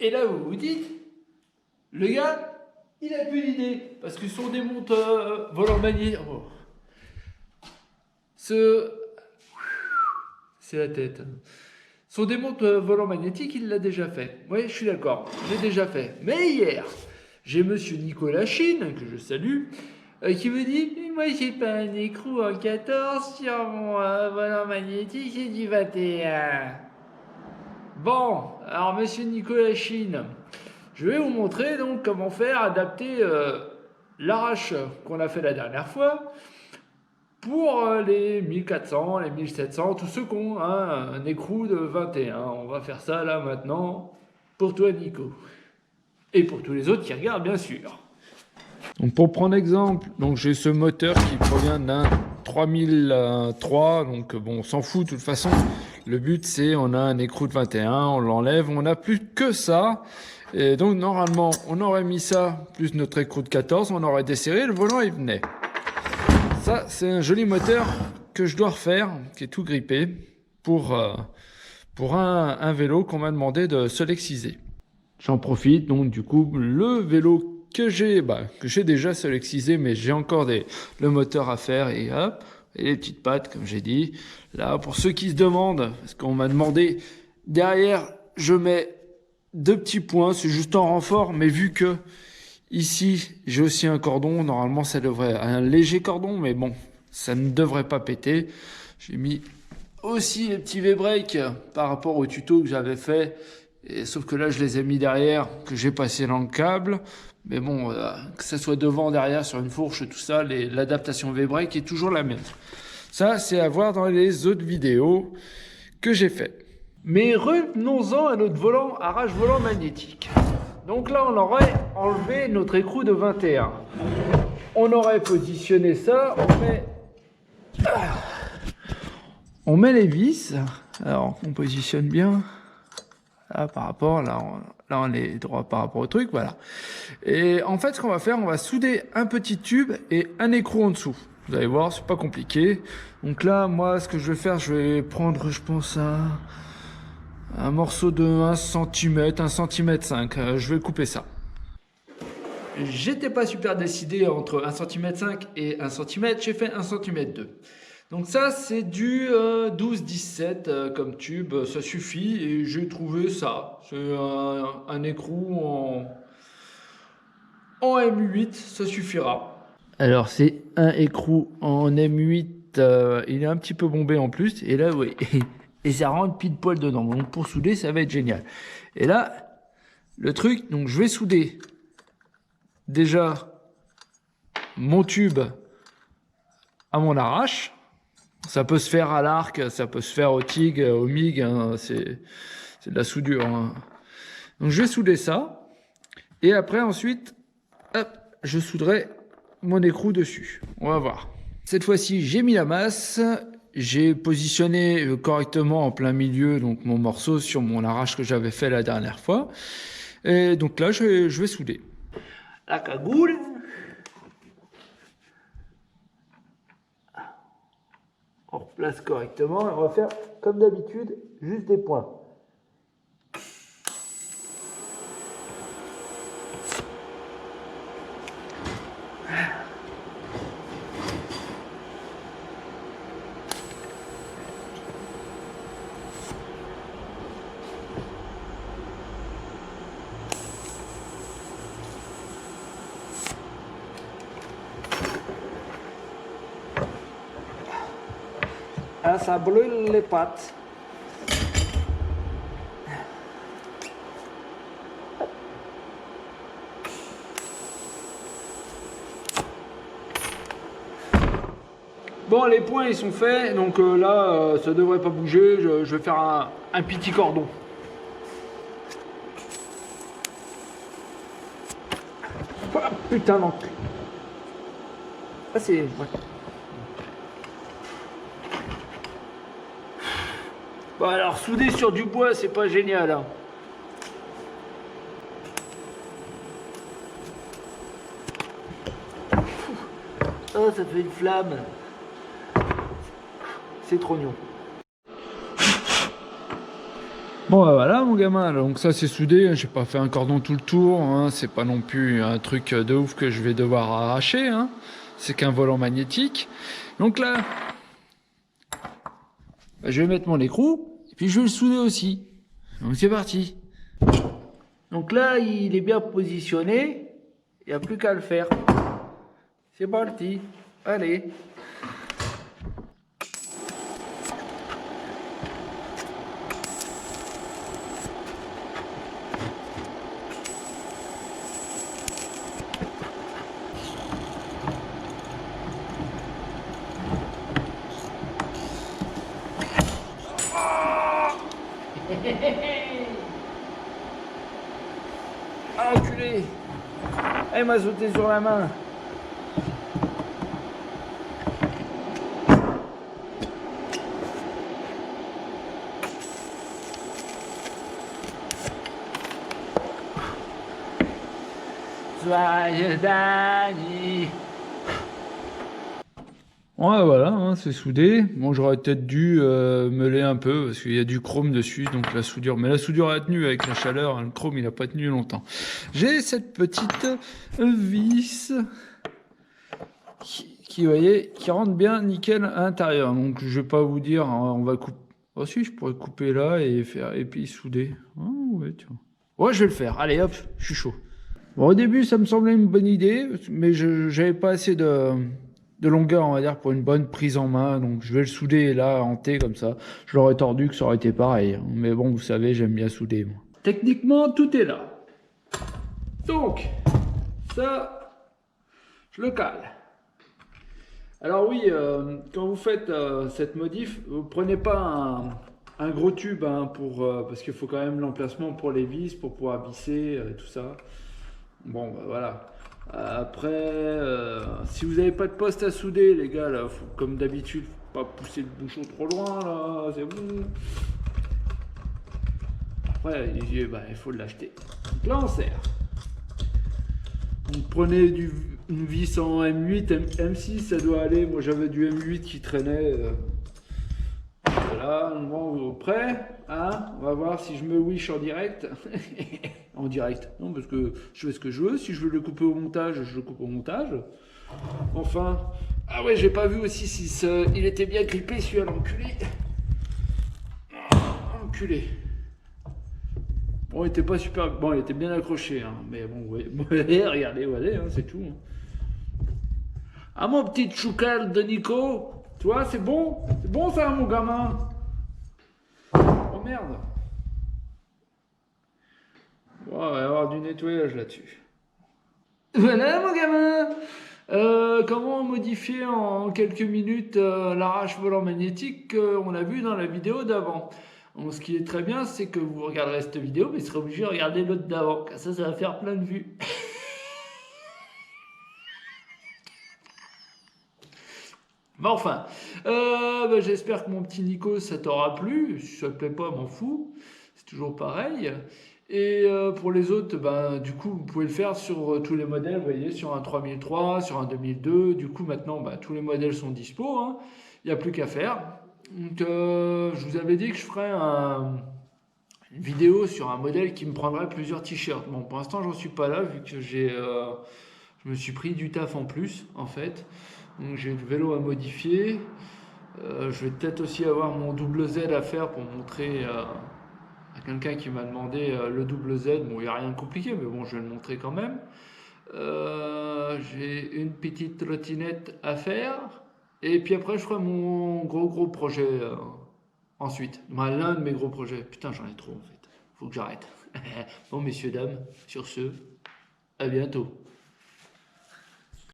Et là, vous vous dites, le gars, il a plus d'idée. Parce que son démonte volant magnétique. Oh. C'est la tête. Son démonte volant magnétique, il l'a déjà fait. Oui, je suis d'accord, j'ai déjà fait. Mais hier, j'ai monsieur Nicolas Chine, que je salue, qui me dit « Moi, j'ai pas un écrou en 14 sur mon volant magnétique, c'est du 21. » Bon, alors monsieur Nicolas Chine, je vais vous montrer donc comment faire adapter l'arrache qu'on a fait la dernière fois pour les 1400, les 1700, tous ceux qui ont un écrou de 21. On va faire ça là maintenant pour toi Nico. Et pour tous les autres qui regardent bien sûr. Donc pour prendre exemple, donc j'ai ce moteur qui provient d'un 3003, donc bon on s'en fout de toute façon. Le but c'est on a un écrou de 21, on l'enlève, on n'a plus que ça. Et donc normalement on aurait mis ça plus notre écrou de 14, on aurait desserré, le volant il venait. Ça c'est un joli moteur que je dois refaire, qui est tout grippé pour un vélo qu'on m'a demandé de solexiser. J'en profite donc du coup le vélo que j'ai déjà solexisé, mais j'ai encore le moteur à faire et hop, et les petites pattes comme j'ai dit. Là pour ceux qui se demandent, parce qu'on m'a demandé, derrière je mets 2 petits points, c'est juste en renfort, mais vu que ici j'ai aussi un cordon, normalement ça devrait un léger cordon, mais bon, ça ne devrait pas péter. J'ai mis aussi les petits V-brake par rapport au tuto que j'avais fait. Et sauf que là, je les ai mis derrière, que j'ai passé dans le câble. Mais bon, que ça soit devant, derrière, sur une fourche, tout ça, l'adaptation V-brake est toujours la même. Ça, c'est à voir dans les autres vidéos que j'ai fait. Mais revenons-en à notre volant, arrache volant magnétique. Donc là, on aurait enlevé notre écrou de 21. On aurait positionné ça, on met les vis. Alors, on positionne bien. Là, par rapport, là on est droit par rapport au truc, voilà. Et en fait, ce qu'on va faire, on va souder un petit tube et un écrou en dessous. Vous allez voir, c'est pas compliqué. Donc là, moi, ce que je vais faire, je vais prendre, je pense, un morceau de 1 cm, 1 cm 5. Je vais couper ça. J'étais pas super décidé entre 1 cm 5 et 1 cm, j'ai fait 1 cm 2. Donc ça, c'est du 12-17 comme tube, ça suffit et j'ai trouvé ça. C'est un écrou en M8, ça suffira. Alors c'est un écrou en M8, il est un petit peu bombé en plus, et là oui, et ça rentre pile poil dedans. Donc pour souder, ça va être génial. Et là, le truc, donc je vais souder déjà mon tube à mon arrache. Ça peut se faire à l'arc, ça peut se faire au TIG, au MIG, hein, c'est de la soudure. Hein. Donc je vais souder ça, et après ensuite, hop, je souderai mon écrou dessus. On va voir. Cette fois-ci, j'ai mis la masse, j'ai positionné correctement en plein milieu donc mon morceau sur mon arrache que j'avais fait la dernière fois. Et donc là, je vais souder. La cagoule. On replace correctement et on va faire comme d'habitude juste des points. Ah, ça brûle les pattes. Bon, les points ils sont faits, donc là ça devrait pas bouger. Je vais faire un petit cordon. Ah, putain d'entrée. Ah c'est... Ouais. Bon alors souder sur du bois c'est pas génial hein. Oh ça fait une flamme. C'est trop mignon. Bon bah voilà mon gamin, donc ça c'est soudé, j'ai pas fait un cordon tout le tour, hein. C'est pas non plus un truc de ouf que je vais devoir arracher, hein. C'est qu'un volant magnétique. Donc là, bah, je vais mettre mon écrou, et puis je vais le souder aussi. Donc c'est parti. Donc là, il est bien positionné, il n'y a plus qu'à le faire. C'est parti, allez. Ah, enculé! Elle m'a sauté sur la main. Joyeux Dani. Ouais, voilà, hein, c'est soudé. Bon, j'aurais peut-être dû meuler un peu parce qu'il y a du chrome dessus, donc la soudure. Mais la soudure a tenu avec la chaleur, hein, le chrome il n'a pas tenu longtemps. J'ai cette petite vis qui, vous voyez, qui rentre bien nickel à l'intérieur. Donc je vais pas vous dire, hein, on va couper. Oh si, je pourrais couper là et faire et puis souder. Oh, ouais, tiens. Ouais, je vais le faire. Allez, hop, je suis chaud. Bon, au début, ça me semblait une bonne idée, mais je n'avais pas assez de longueur, on va dire, pour une bonne prise en main. Donc, je vais le souder là, en T, comme ça. Je l'aurais tordu, que ça aurait été pareil. Mais bon, vous savez, j'aime bien souder, moi. Techniquement, tout est là. Donc, ça, je le cale. Alors oui, quand vous faites cette modif, vous prenez pas un gros tube, hein, parce qu'il faut quand même l'emplacement pour les vis, pour pouvoir visser, tout ça. Bon, bah, voilà. Après, si vous n'avez pas de poste à souder, les gars, là, faut, comme d'habitude, pas pousser le bouchon trop loin, là, c'est bon. Après, il faut l'acheter. Donc là, on serre. Donc prenez une vis en M8, M6, ça doit aller. Moi, j'avais du M8 qui traînait. Voilà, bon, prêt, hein, on va voir si je me wish en direct. En direct, non, parce que je fais ce que je veux. Si je veux le couper au montage, je le coupe au montage. Enfin, ah ouais, j'ai pas vu aussi si il était bien grippé, celui-là, l'enculé. Enculé. Bon, il était pas super. Bon, il était bien accroché, hein, mais bon, ouais. Regardez, voilà, hein, c'est tout. Hein. Ah, mon petit choucal de Nico, tu vois, c'est bon? C'est bon ça, mon gamin? Oh merde. Bon, il va y avoir du nettoyage là-dessus. Voilà, mon gamin. Comment modifier en quelques minutes l'arrache volant magnétique qu'on a vu dans la vidéo d'avant. Donc, ce qui est très bien, c'est que vous regarderez cette vidéo, mais vous serez obligé de regarder l'autre d'avant. Ça va faire plein de vues. Mais enfin, bah, j'espère que mon petit Nico, ça t'aura plu. Si ça te plaît pas, m'en fous. C'est toujours pareil. Et pour les autres, ben, du coup, vous pouvez le faire sur tous les modèles, vous voyez, sur un 3003, sur un 2002. Du coup, maintenant, ben, tous les modèles sont dispo. Hein. Il n'y a plus qu'à faire. Donc, je vous avais dit que je ferais une vidéo sur un modèle qui me prendrait plusieurs t-shirts. Bon, pour l'instant, j'en suis pas là, vu que je me suis pris du taf en plus, en fait. Donc, j'ai le vélo à modifier. Je vais peut-être aussi avoir mon double Z à faire pour montrer à quelqu'un qui m'a demandé le double Z. Bon, il n'y a rien de compliqué, mais bon, je vais le montrer quand même. J'ai une petite trottinette à faire. Et puis après, je ferai mon gros projet ensuite. Enfin, l'un de mes gros projets. Putain, j'en ai trop en fait. Faut que j'arrête. Bon, messieurs, dames, sur ce, à bientôt.